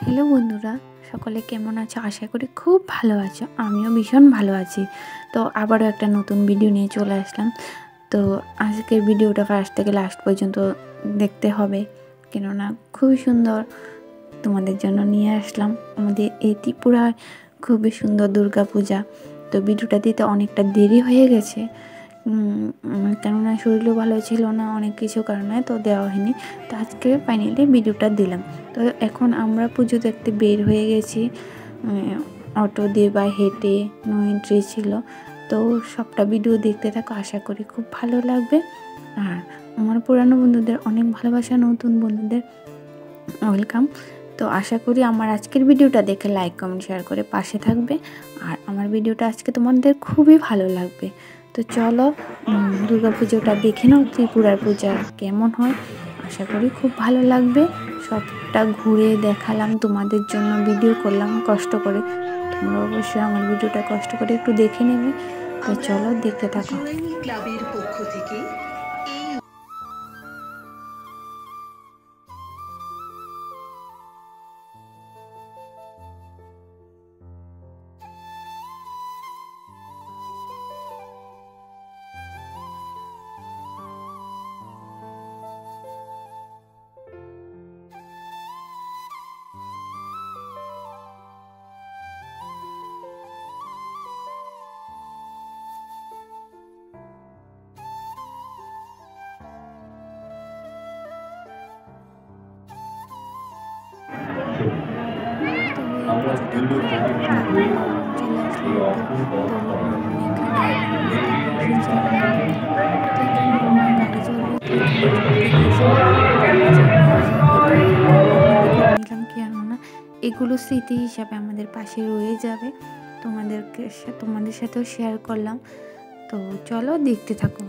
Hello বন্ধুরা, সকলে কেমন আছো? আশা করি খুব ভালো আছো। আমিও ভীষণ ভালো আছি। তো আবারও একটা নতুন ভিডিও নিয়ে চলে আসলাম। তো আজকের ভিডিওটা ফার্স্ট থেকে লাস্ট পর্যন্ত দেখতে হবে, কেননা খুবই সুন্দর তোমাদের জন্য নিয়ে আসলাম। আমাদের এই ত্রিপুরায় খুবই সুন্দর দুর্গা পূজা। তো ভিডিওটা দিতে অনেকটা দেরি হয়ে গেছে, কেননা শরীরও ভালো ছিল না, অনেক কিছু কারণে তো দেওয়া হয়নি। তো আজকে ফাইনালি ভিডিওটা দিলাম। তো এখন আমরা পুজো দেখতে বের হয়ে গেছি, অটো দিয়ে বা হেঁটে, নো এন্ট্রি ছিল। তো সবটা ভিডিও দেখতে থাকো, আশা করি খুব ভালো লাগবে। আর আমার পুরানো বন্ধুদের অনেক ভালোবাসা, নতুন বন্ধুদের ওয়েলকাম। তো আশা করি আমার আজকের ভিডিওটা দেখে লাইক কমেন্ট শেয়ার করে পাশে থাকবে, আর আমার ভিডিওটা আজকে তোমাদের খুবই ভালো লাগবে। তো চলো দুর্গা পুজোটা দেখে নাও, ত্রিপুরার পূজা কেমন হয়। আশা করি খুব ভালো লাগবে। সবটা ঘুরে দেখালাম তোমাদের জন্য, ভিডিও করলাম কষ্ট করে। তোমরা অবশ্যই আমার ভিডিওটা কষ্ট করে একটু দেখে নেবে। তো চলো দেখতে থাকো। ক্লাবের পক্ষ থেকে আমরা চলে আসলাম কেননা এগুলো স্মৃতি হিসাবে আমাদের পাশে রয়ে যাবে। তোমাদের সাথেও শেয়ার করলাম। তো চলো দেখতে থাকো।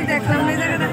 দেখলাম না জায়গাটা।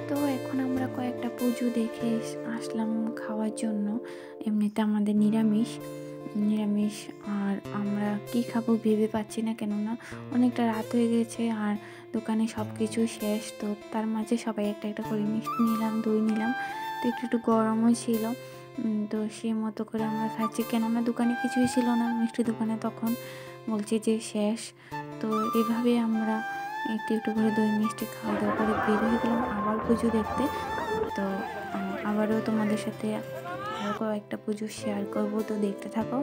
তো এখন আমরা কয়েকটা পুজো দেখে আসলাম খাওয়ার জন্য। এমনিতে আমাদের নিরামিষ, আর আমরা কি খাবো ভেবে পাচ্ছি না, কেননা অনেকটা রাত হয়ে গেছে আর দোকানে সব কিছু শেষ। তো তার মাঝে সবাই একটা একটা করে মিষ্টি নিলাম, দই নিলাম। তো একটু গরমও ছিল, তো সেই মতো করে আমরা খাচ্ছি, কেননা দোকানে কিছুই ছিল না, মিষ্টি দোকানে তখন বলছি যে শেষ। তো এভাবে আমরা একটু একটু করে দই মিষ্টি খাওয়া দাওয়া করে বের হয়ে গেলাম আবার পুজো দেখতে। তো আবারও তোমাদের সাথে আরও কয়েকটা পুজো শেয়ার করব, তো দেখতে থাকো।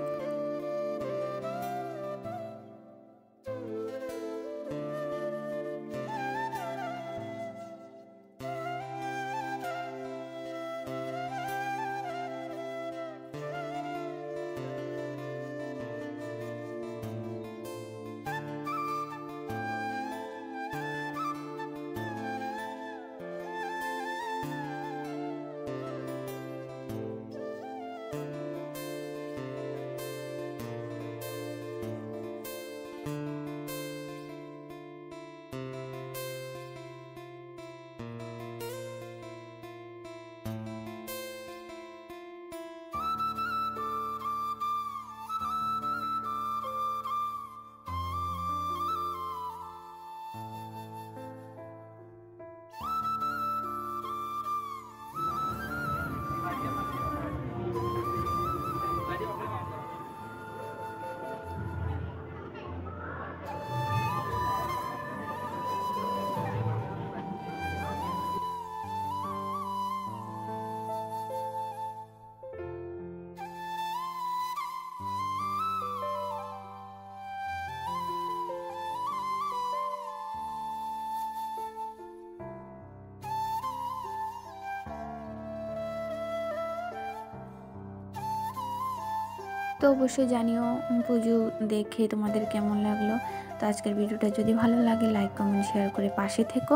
তো অবশ্যই জানিও পুজো দেখে তোমাদের কেমন লাগলো। তো আজকের ভিডিওটা যদি ভালো লাগে লাইক কমেন্ট শেয়ার করে পাশে থেকো।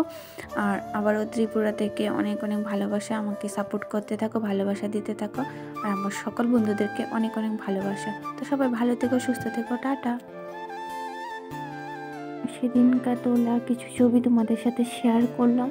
আর আবারও ত্রিপুরা থেকে অনেক অনেক ভালোবাসা, আমাকে সাপোর্ট করতে থাকো, ভালোবাসা দিতে থাকো। আর আমার সকল বন্ধুদেরকে অনেক অনেক ভালোবাসা। তো সবাই ভালো থেকো, সুস্থ থেকো, টাটা। সেদিনকার তোলা কিছু ছবি তোমাদের সাথে শেয়ার করলাম।